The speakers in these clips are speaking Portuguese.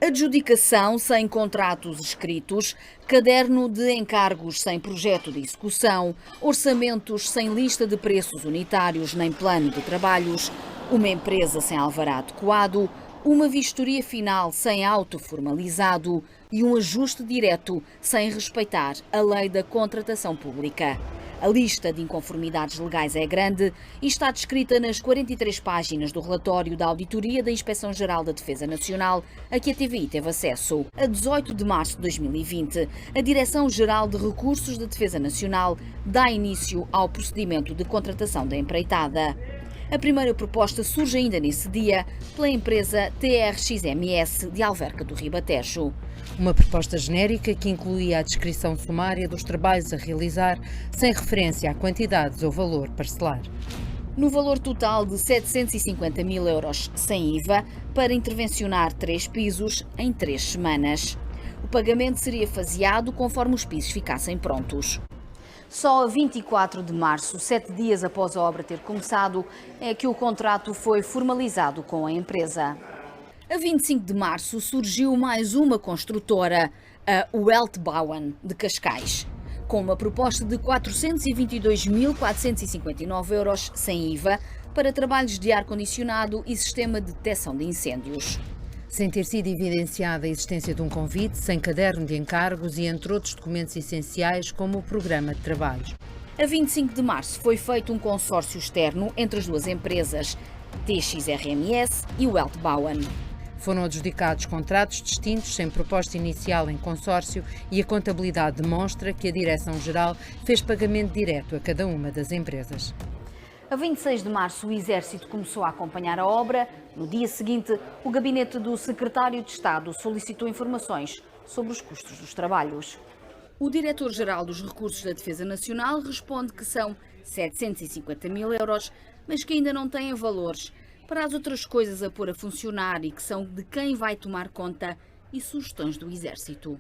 Adjudicação sem contratos escritos, caderno de encargos sem projeto de execução, orçamentos sem lista de preços unitários nem plano de trabalhos, uma empresa sem alvará adequado, uma vistoria final sem auto formalizado e um ajuste direto sem respeitar a lei da contratação pública. A lista de inconformidades legais é grande e está descrita nas 43 páginas do relatório da Auditoria da Inspeção-Geral da Defesa Nacional, a que a TVI teve acesso. A 18 de março de 2020, a Direção-Geral de Recursos da Defesa Nacional dá início ao procedimento de contratação da empreitada. A primeira proposta surge ainda nesse dia pela empresa TRXMS de Alverca do Ribatejo. Uma proposta genérica que incluía a descrição sumária dos trabalhos a realizar, sem referência a quantidades ou valor parcelar. No valor total de 750 mil euros sem IVA, para intervencionar 3 pisos em 3 semanas. O pagamento seria faseado conforme os pisos ficassem prontos. Só a 24 de março, 7 dias após a obra ter começado, é que o contrato foi formalizado com a empresa. A 25 de março surgiu mais uma construtora, a Weltbauern, de Cascais, com uma proposta de 422.459 euros sem IVA para trabalhos de ar-condicionado e sistema de detecção de incêndios. Sem ter sido evidenciada a existência de um convite, sem caderno de encargos e entre outros documentos essenciais como o programa de trabalhos. A 25 de março foi feito um consórcio externo entre as duas empresas, TXRMS e Weltbauern. Foram adjudicados contratos distintos sem proposta inicial em consórcio e a contabilidade demonstra que a Direção-Geral fez pagamento direto a cada uma das empresas. A 26 de março, o Exército começou a acompanhar a obra. No dia seguinte, o gabinete do Secretário de Estado solicitou informações sobre os custos dos trabalhos. O Diretor-Geral dos Recursos da Defesa Nacional responde que são 750 mil euros, mas que ainda não têm valores para as outras coisas a pôr a funcionar e que são de quem vai tomar conta e sugestões do Exército.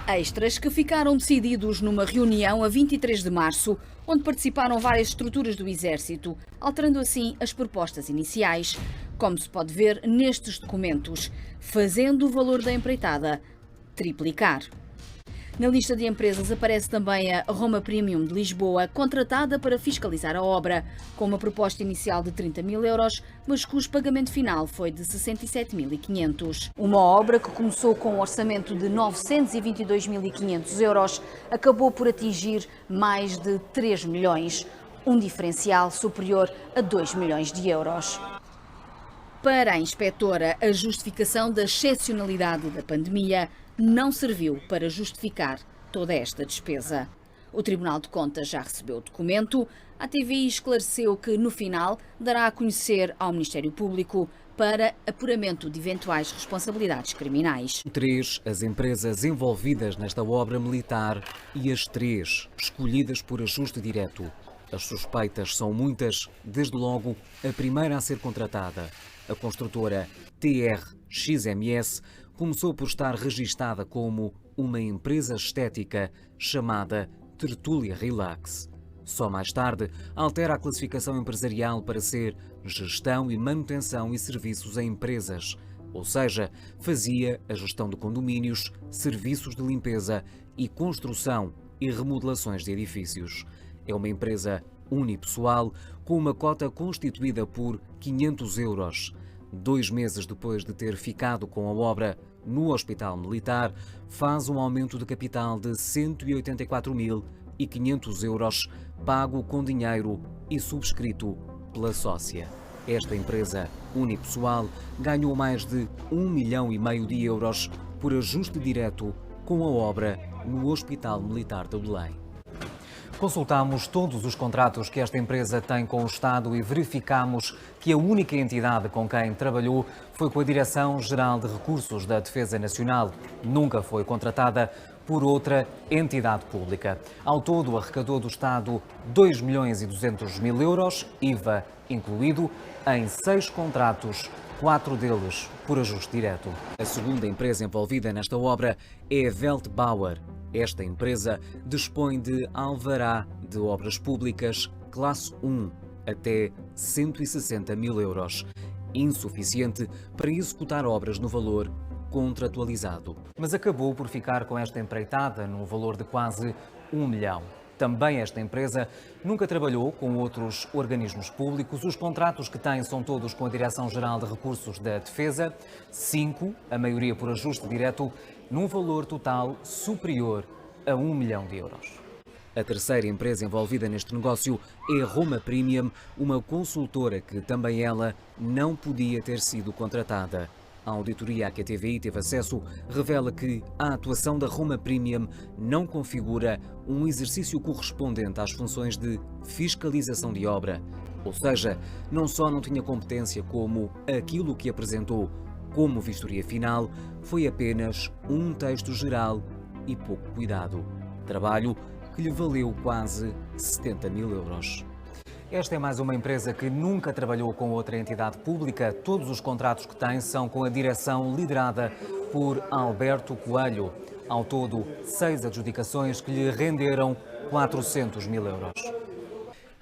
Extras que ficaram decididos numa reunião a 23 de março, onde participaram várias estruturas do Exército, alterando assim as propostas iniciais, como se pode ver nestes documentos, fazendo o valor da empreitada triplicar. Na lista de empresas aparece também a Roma Premium de Lisboa, contratada para fiscalizar a obra, com uma proposta inicial de 30 mil euros, mas cujo pagamento final foi de 67.500. Uma obra que começou com um orçamento de 922.500 euros, acabou por atingir mais de 3 milhões, um diferencial superior a 2 milhões de euros. Para a inspetora, a justificação da excepcionalidade da pandemia não serviu para justificar toda esta despesa. O Tribunal de Contas já recebeu o documento. A TVI esclareceu que, no final, dará a conhecer ao Ministério Público para apuramento de eventuais responsabilidades criminais. 3 as empresas envolvidas nesta obra militar e as 3 escolhidas por ajuste direto. As suspeitas são muitas, desde logo a primeira a ser contratada. A construtora TRXMS começou por estar registada como uma empresa estética chamada Tertúlia Relax. Só mais tarde altera a classificação empresarial para ser Gestão e Manutenção e Serviços a Empresas, ou seja, fazia a gestão de condomínios, serviços de limpeza e construção e remodelações de edifícios. É uma empresa unipessoal com uma cota constituída por 500 euros. 2 meses depois de ter ficado com a obra no Hospital Militar, faz um aumento de capital de 184.500 euros, pago com dinheiro e subscrito pela sócia. Esta empresa unipessoal ganhou mais de 1,5 milhão de euros por ajuste direto com a obra no Hospital Militar de Belém. Consultámos todos os contratos que esta empresa tem com o Estado e verificámos que a única entidade com quem trabalhou foi com a Direção-Geral de Recursos da Defesa Nacional. Nunca foi contratada por outra entidade pública. Ao todo, arrecadou do Estado 2.200.000 euros, IVA incluído, em 6 contratos, 4 deles por ajuste direto. A segunda empresa envolvida nesta obra é a Weltbauer. Esta empresa dispõe de alvará de obras públicas classe 1, até 160 mil euros, insuficiente para executar obras no valor contratualizado. Mas acabou por ficar com esta empreitada no valor de quase 1 milhão. Também esta empresa nunca trabalhou com outros organismos públicos. Os contratos que tem são todos com a Direção-Geral de Recursos da Defesa, 5, a maioria por ajuste direto, num valor total superior a 1 milhão de euros. A terceira empresa envolvida neste negócio é a Roma Premium, uma consultora que também ela não podia ter sido contratada. A auditoria a que a TVI teve acesso revela que a atuação da Roma Premium não configura um exercício correspondente às funções de fiscalização de obra. Ou seja, não só não tinha competência, como aquilo que apresentou como vistoria final foi apenas um texto geral e pouco cuidado. Trabalho que lhe valeu quase 70 mil euros. Esta é mais uma empresa que nunca trabalhou com outra entidade pública. Todos os contratos que tem são com a direção liderada por Alberto Coelho. Ao todo, 6 adjudicações que lhe renderam 400 mil euros.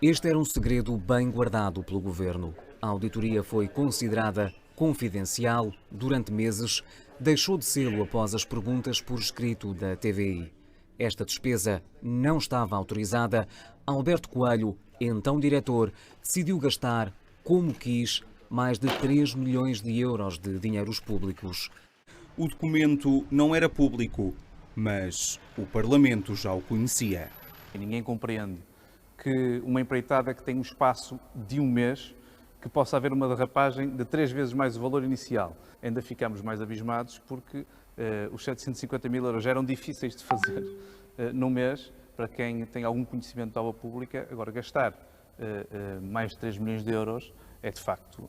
Este era um segredo bem guardado pelo governo. A auditoria foi considerada confidencial durante meses, deixou de sê-lo após as perguntas por escrito da TVI. Esta despesa não estava autorizada. Alberto Coelho, então diretor, decidiu gastar, como quis, mais de 3 milhões de euros de dinheiros públicos. O documento não era público, mas o Parlamento já o conhecia. Ninguém compreende que uma empreitada que tem um espaço de um mês, que possa haver uma derrapagem de 3 vezes mais o valor inicial. Ainda ficamos mais abismados porque os 750 mil euros eram difíceis de fazer num mês, para quem tem algum conhecimento da obra pública. Agora, gastar mais de 3 milhões de euros é, de facto,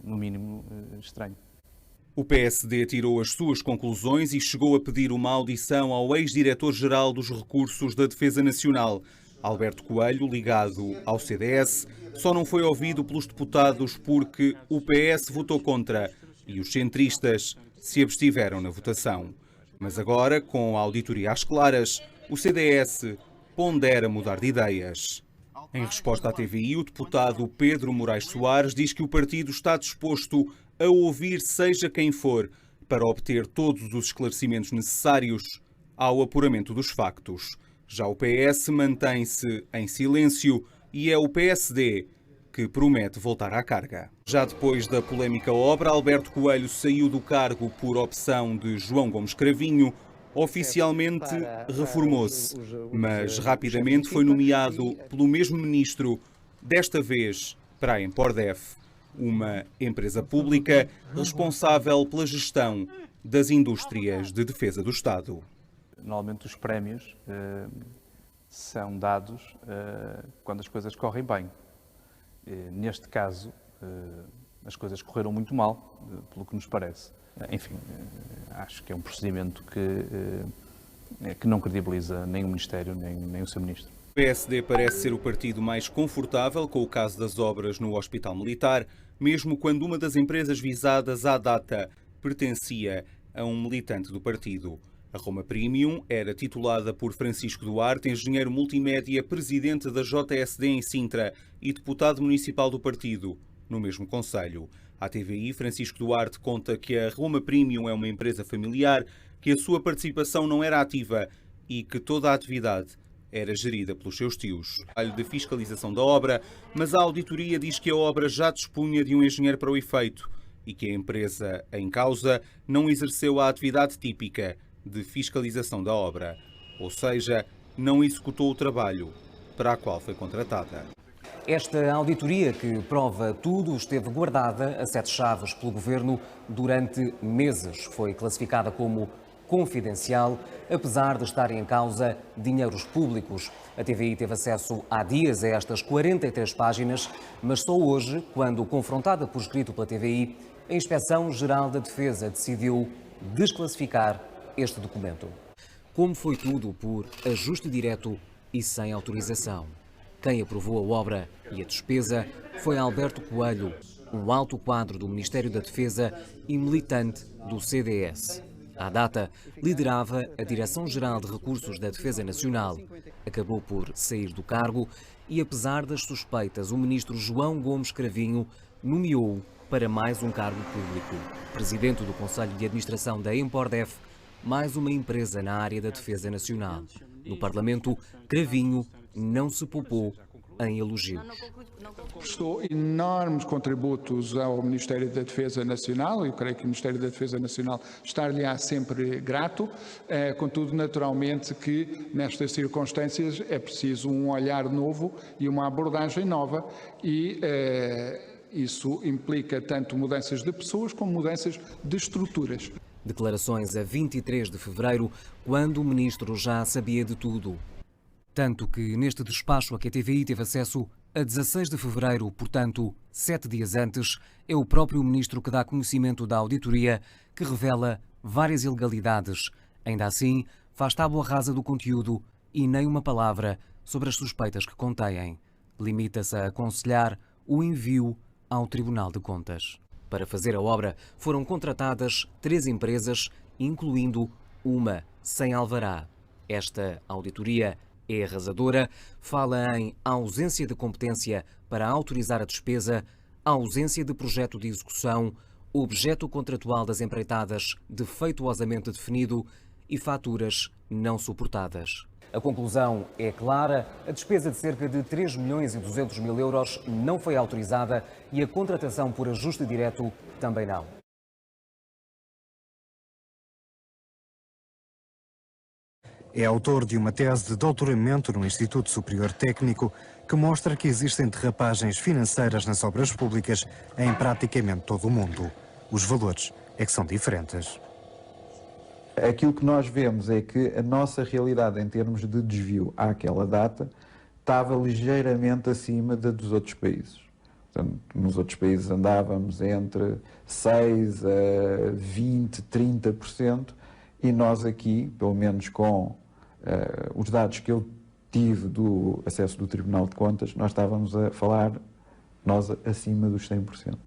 no mínimo, estranho. O PSD tirou as suas conclusões e chegou a pedir uma audição ao ex-diretor-geral dos Recursos da Defesa Nacional. Alberto Coelho, ligado ao CDS, só não foi ouvido pelos deputados porque o PS votou contra e os centristas se abstiveram na votação. Mas agora, com a auditoria às claras, o CDS pondera mudar de ideias. Em resposta à TVI, o deputado Pedro Moraes Soares diz que o partido está disposto a ouvir seja quem for para obter todos os esclarecimentos necessários ao apuramento dos factos. Já o PS mantém-se em silêncio e é o PSD que promete voltar à carga. Já depois da polémica obra, Alberto Coelho saiu do cargo por opção de João Gomes Cravinho. Oficialmente reformou-se, mas rapidamente foi nomeado pelo mesmo ministro, desta vez para a Empordef, uma empresa pública responsável pela gestão das indústrias de defesa do Estado. Normalmente os prémios são dados quando as coisas correm bem. Neste caso, as coisas correram muito mal, pelo que nos parece. Enfim, acho que é um procedimento que não credibiliza nem o Ministério, nem o seu Ministro. O PSD parece ser o partido mais confortável com o caso das obras no Hospital Militar, mesmo quando uma das empresas visadas à data pertencia a um militante do partido. A Roma Premium era titulada por Francisco Duarte, engenheiro multimédia, presidente da JSD em Sintra e deputado municipal do partido, no mesmo concelho. À TVI, Francisco Duarte conta que a Roma Premium é uma empresa familiar, que a sua participação não era ativa e que toda a atividade era gerida pelos seus tios. Trabalho de fiscalização da obra, mas a auditoria diz que a obra já dispunha de um engenheiro para o efeito e que a empresa em causa não exerceu a atividade típica de fiscalização da obra, ou seja, não executou o trabalho para a qual foi contratada. Esta auditoria, que prova tudo, esteve guardada a 7 chaves pelo Governo durante meses. Foi classificada como confidencial, apesar de estarem em causa dinheiros públicos. A TVI teve acesso há dias a estas 43 páginas, mas só hoje, quando confrontada por escrito pela TVI, a Inspeção-Geral da Defesa decidiu desclassificar este documento. Como foi tudo por ajuste direto e sem autorização. Quem aprovou a obra e a despesa foi Alberto Coelho, um alto quadro do Ministério da Defesa e militante do CDS. À data, liderava a Direção-Geral de Recursos da Defesa Nacional. Acabou por sair do cargo e, apesar das suspeitas, o ministro João Gomes Cravinho nomeou-o para mais um cargo público. Presidente do Conselho de Administração da Empordef, mais uma empresa na área da defesa nacional. No Parlamento, Cravinho não se poupou em elogios. Prestou enormes contributos ao Ministério da Defesa Nacional. Eu creio que o Ministério da Defesa Nacional estar-lhe-á sempre grato. Contudo, naturalmente que nestas circunstâncias é preciso um olhar novo e uma abordagem nova e isso implica tanto mudanças de pessoas como mudanças de estruturas. Declarações a 23 de fevereiro, quando o ministro já sabia de tudo. Tanto que neste despacho a que a TVI teve acesso a 16 de fevereiro, portanto, 7 dias antes, é o próprio ministro que dá conhecimento da auditoria, que revela várias ilegalidades. Ainda assim, faz tábua rasa do conteúdo e nem uma palavra sobre as suspeitas que contêm. Limita-se a aconselhar o envio ao Tribunal de Contas. Para fazer a obra foram contratadas 3 empresas, incluindo uma sem alvará. Esta auditoria é arrasadora, fala em ausência de competência para autorizar a despesa, ausência de projeto de execução, objeto contratual das empreitadas defeituosamente definido e faturas não suportadas. A conclusão é clara, a despesa de cerca de 3.200.000 euros não foi autorizada e a contratação por ajuste direto também não. É autor de uma tese de doutoramento no Instituto Superior Técnico que mostra que existem derrapagens financeiras nas obras públicas em praticamente todo o mundo. Os valores é que são diferentes. Aquilo que nós vemos é que a nossa realidade em termos de desvio àquela data estava ligeiramente acima da dos outros países. Portanto, nos outros países andávamos entre 6% a 20%, 30% e nós aqui, pelo menos com os dados que eu tive do acesso do Tribunal de Contas, nós estávamos a falar acima dos 100%.